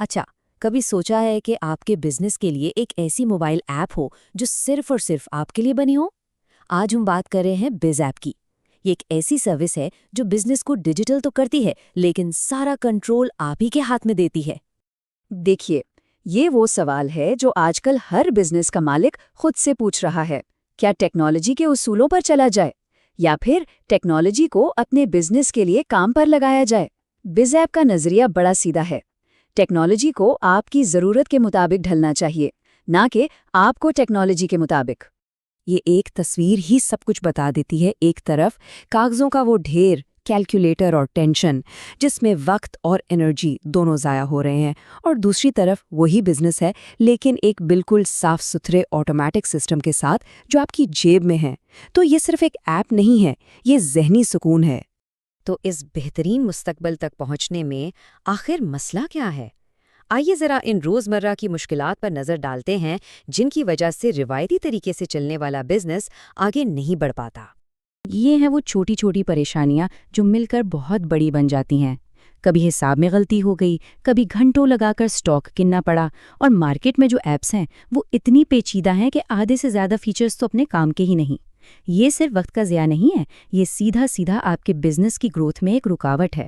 اچھا، کبھی سوچا ہے کہ آپ کے بزنس کے لیے ایک ایسی موبائل ایپ ہو جو صرف اور صرف آپ کے لیے بنی ہو؟ آج ہم بات کر رہے ہیں بز ایپ کی۔ یہ ایک ایسی سروس ہے جو بزنس کو ڈیجیٹل تو کرتی ہے لیکن سارا کنٹرول آپ ہی کے ہاتھ میں دیتی ہے۔ دیکھیے، یہ وہ سوال ہے جو آج کل ہر بزنس کا مالک خود سے پوچھ رہا ہے۔ کیا ٹیکنالوجی کے اصولوں پر چلا جائے یا پھر ٹیکنالوجی کو اپنے بزنس کے لیے کام پر لگایا جائے؟ بز ایپ کا نظریہ بڑا سیدھا ہے۔ ٹیکنالوجی کو آپ کی ضرورت کے مطابق ڈھلنا چاہیے، نہ کہ آپ کو ٹیکنالوجی کے مطابق۔ یہ ایک تصویر ہی سب کچھ بتا دیتی ہے۔ ایک طرف کاغذوں کا وہ ڈھیر، کیلکولیٹر اور ٹینشن جس میں وقت اور انرجی دونوں ضائع ہو رہے ہیں، اور دوسری طرف وہی بزنس ہے لیکن ایک بالکل صاف ستھرے آٹومیٹک سسٹم کے ساتھ جو آپ کی جیب میں ہے۔ تو یہ صرف ایک ایپ نہیں ہے، یہ ذہنی سکون ہے۔ تو اس بہترین مستقبل تک پہنچنے میں آخر مسئلہ کیا ہے؟ آئیے ذرا ان روزمرہ کی مشکلات پر نظر ڈالتے ہیں جن کی وجہ سے روایتی طریقے سے چلنے والا بزنس آگے نہیں بڑھ پاتا۔ یہ ہیں وہ چھوٹی چھوٹی پریشانیاں جو مل کر بہت بڑی بن جاتی ہیں۔ کبھی حساب میں غلطی ہو گئی، کبھی گھنٹوں لگا کر سٹاک کننا پڑا، اور مارکیٹ میں جو ایپس ہیں وہ اتنی پیچیدہ ہیں کہ آدھے سے زیادہ فیچرز تو اپنے کام کے ہی نہیں۔ یہ صرف وقت کا ضیاع نہیں ہے، یہ سیدھا سیدھا آپ کے بزنس کی گروتھ میں ایک رکاوٹ ہے۔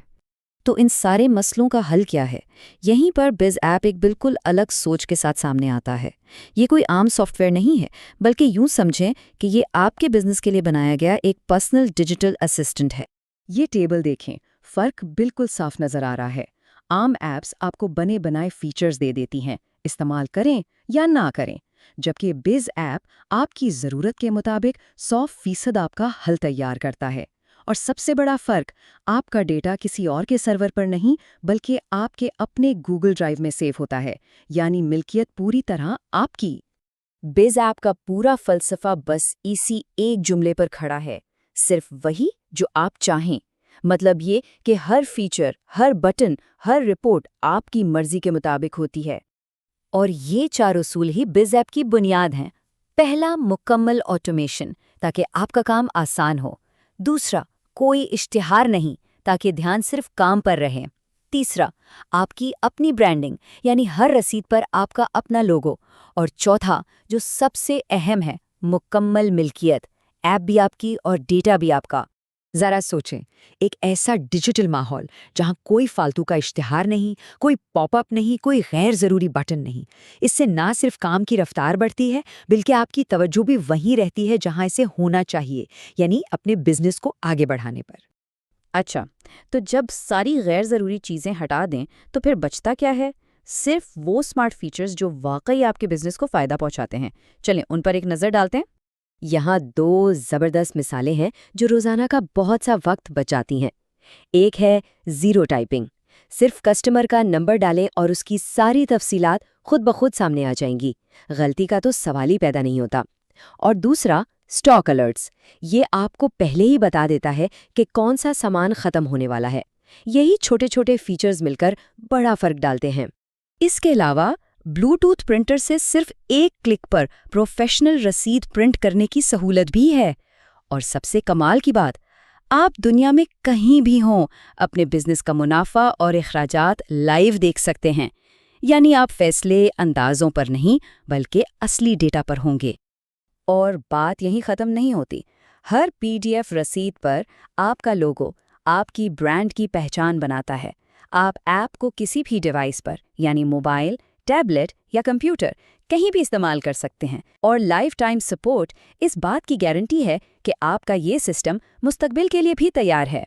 تو ان سارے مسئلوں کا حل کیا ہے؟ یہیں پر بز ایپ ایک بالکل الگ سوچ کے ساتھ سامنے آتا ہے۔ یہ کوئی عام سافٹ ویئر نہیں ہے، بلکہ یوں سمجھیں کہ یہ آپ کے بزنس کے لیے بنایا گیا ایک پرسنل ڈیجیٹل اسسٹنٹ ہے۔ یہ ٹیبل دیکھیں، فرق بالکل صاف نظر آ رہا ہے۔ عام ایپس آپ کو بنے بنائے فیچرز دے دیتی ہیں، استعمال کریں یا نہ کریں، جبکہ بز ایپ آپ کی ضرورت کے مطابق 100% آپ کا حل تیار کرتا ہے۔ اور سب سے بڑا فرق، آپ کا ڈیٹا کسی اور کے سرور پر نہیں بلکہ آپ کے اپنے گوگل ڈرائیو میں سیو ہوتا ہے، یعنی ملکیت پوری طرح آپ کی۔ بز ایپ کا پورا فلسفہ بس اسی ایک جملے پر کھڑا ہے، صرف وہی جو آپ چاہیں۔ مطلب یہ کہ ہر فیچر، ہر بٹن، ہر رپورٹ آپ کی مرضی کے مطابق ہوتی ہے۔ اور یہ 4 اصول ہی بز ایپ کی بنیاد ہیں۔ پہلا، مکمل آٹومیشن تاکہ آپ کا کام آسان ہو۔ دوسرا، کوئی اشتہار نہیں تاکہ دھیان صرف کام پر رہے۔ تیسرا، آپ کی اپنی برانڈنگ، یعنی ہر رسید پر آپ کا اپنا لوگو۔ اور چوتھا، جو سب سے اہم ہے، مکمل ملکیت، ایپ بھی آپ کی اور ڈیٹا بھی آپ کا۔ ذرا سوچیں، ایک ایسا ڈیجیٹل ماحول جہاں کوئی فالتو کا اشتہار نہیں، کوئی پاپ اپ نہیں، کوئی غیر ضروری بٹن نہیں۔ اس سے نہ صرف کام کی رفتار بڑھتی ہے بلکہ آپ کی توجہ بھی وہیں رہتی ہے جہاں اسے ہونا چاہیے، یعنی اپنے بزنس کو آگے بڑھانے پر۔ اچھا، تو جب ساری غیر ضروری چیزیں ہٹا دیں تو پھر بچتا کیا ہے؟ صرف وہ اسمارٹ فیچرز جو واقعی آپ کے بزنس کو فائدہ پہنچاتے ہیں۔ چلیں ان پر ایک نظر ڈالتے ہیں۔ یہاں 2 زبردست مثالیں ہیں جو روزانہ کا بہت سا وقت بچاتی ہیں۔ ایک ہے زیرو ٹائپنگ، صرف کسٹمر کا نمبر ڈالیں اور اس کی ساری تفصیلات خود بخود سامنے آ جائیں گی، غلطی کا تو سوال ہی پیدا نہیں ہوتا۔ اور دوسرا، اسٹاک الرٹس، یہ آپ کو پہلے ہی بتا دیتا ہے کہ کون سا سامان ختم ہونے والا ہے۔ یہی چھوٹے چھوٹے فیچرز مل کر بڑا فرق ڈالتے ہیں۔ اس کے علاوہ بلوٹوتھ پرنٹر سے صرف ایک کلک پر پروفیشنل رسید پرنٹ کرنے کی سہولت بھی ہے۔ اور سب سے کمال کی بات، آپ دنیا میں کہیں بھی ہوں اپنے بزنس کا منافع اور اخراجات لائیو دیکھ سکتے ہیں، یعنی آپ فیصلے اندازوں پر نہیں بلکہ اصلی ڈیٹا پر ہوں گے۔ اور بات یہیں ختم نہیں ہوتی، ہر PDF رسید پر آپ کا لوگو آپ کی برانڈ کی پہچان بناتا ہے۔ آپ ایپ کو کسی بھی ڈیوائس پر، یعنی موبائل، ٹیبلٹ یا کمپیوٹر، کہیں بھی استعمال کر سکتے ہیں۔ اور لائف ٹائم سپورٹ اس بات کی گارنٹی ہے کہ آپ کا یہ سسٹم مستقبل کے لیے بھی تیار ہے۔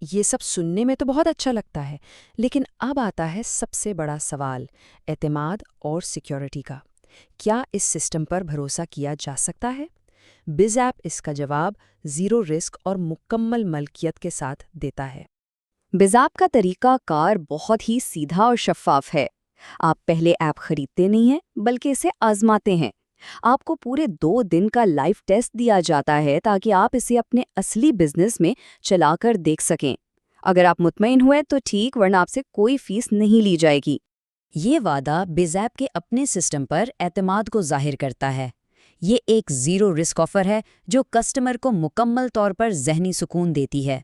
یہ سب سننے میں تو بہت اچھا لگتا ہے، لیکن اب آتا ہے سب سے بڑا سوال، اعتماد اور سیکیورٹی کا۔ کیا اس سسٹم پر بھروسہ کیا جا سکتا ہے؟ بز ایپ اس کا جواب زیرو رسک اور مکمل ملکیت کے ساتھ دیتا ہے۔ بز ایپ کا طریقہ کار بہت ہی سیدھا اور شفاف ہے۔ آپ پہلے ایپ خریدتے نہیں ہیں بلکہ اسے آزماتے ہیں۔ آپ کو پورے 2 دن کا لائیو ٹیسٹ دیا جاتا ہے تاکہ آپ اسے اپنے اصلی بزنس میں چلا کر دیکھ سکیں۔ اگر آپ مطمئن ہوئے تو ٹھیک، ورنہ آپ سے کوئی فیس نہیں لی جائے گی۔ یہ وعدہ بز ایپ کے اپنے سسٹم پر اعتماد کو ظاہر کرتا ہے۔ یہ ایک زیرو رسک آفر ہے جو کسٹمر کو مکمل طور پر ذہنی سکون دیتی ہے۔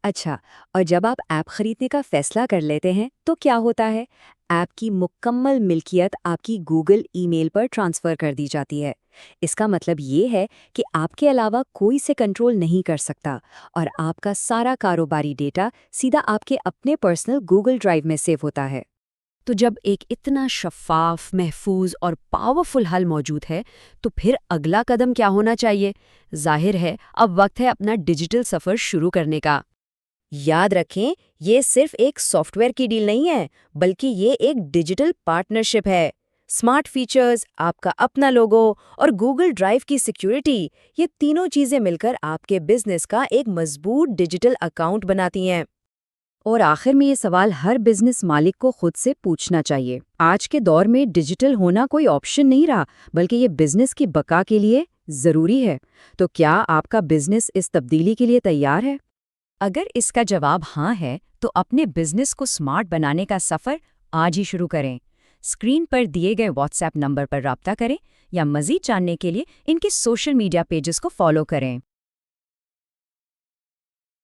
اچھا، اور جب آپ ایپ خریدنے کا فیصلہ کر لیتے ہیں تو کیا ہوتا ہے؟ ایپ کی مکمل ملکیت آپ کی گوگل ای میل پر ٹرانسفر کر دی جاتی ہے۔ اس کا مطلب یہ ہے کہ آپ کے علاوہ کوئی سے کنٹرول نہیں کر سکتا، اور آپ کا سارا کاروباری ڈیٹا سیدھا آپ کے اپنے پرسنل گوگل ڈرائیو میں سیو ہوتا ہے۔ تو جب ایک اتنا شفاف، محفوظ اور پاورفل حل موجود ہے تو پھر اگلا قدم کیا ہونا چاہیے؟ ظاہر ہے اب وقت ہے اپنا ڈیجیٹل سفر شروع کرنے کا۔ یاد رکھیں، یہ صرف ایک سافٹ ویئر کی ڈیل نہیں ہے، بلکہ یہ ایک ڈیجیٹل پارٹنرشپ ہے۔ اسمارٹ فیچرز، آپ کا اپنا لوگو اور گوگل ڈرائیو کی سیکیورٹی، یہ تینوں چیزیں مل کر آپ کے بزنس کا ایک مضبوط ڈیجیٹل اکاؤنٹ بناتی ہیں۔ اور آخر میں یہ سوال ہر بزنس مالک کو خود سے پوچھنا چاہیے۔ آج کے دور میں ڈیجیٹل ہونا کوئی آپشن نہیں رہا، بلکہ یہ بزنس کی بقا کے لیے ضروری ہے۔ تو کیا آپ کا بزنس اس تبدیلی کے لیے تیار ہے؟ اگر اس کا جواب ہاں ہے تو اپنے بزنس کو سمارٹ بنانے کا سفر آج ہی شروع کریں۔ اسکرین پر دیے گئے واٹس ایپ نمبر پر رابطہ کریں یا مزید جاننے کے لیے ان کے سوشل میڈیا پیجز کو فالو کریں۔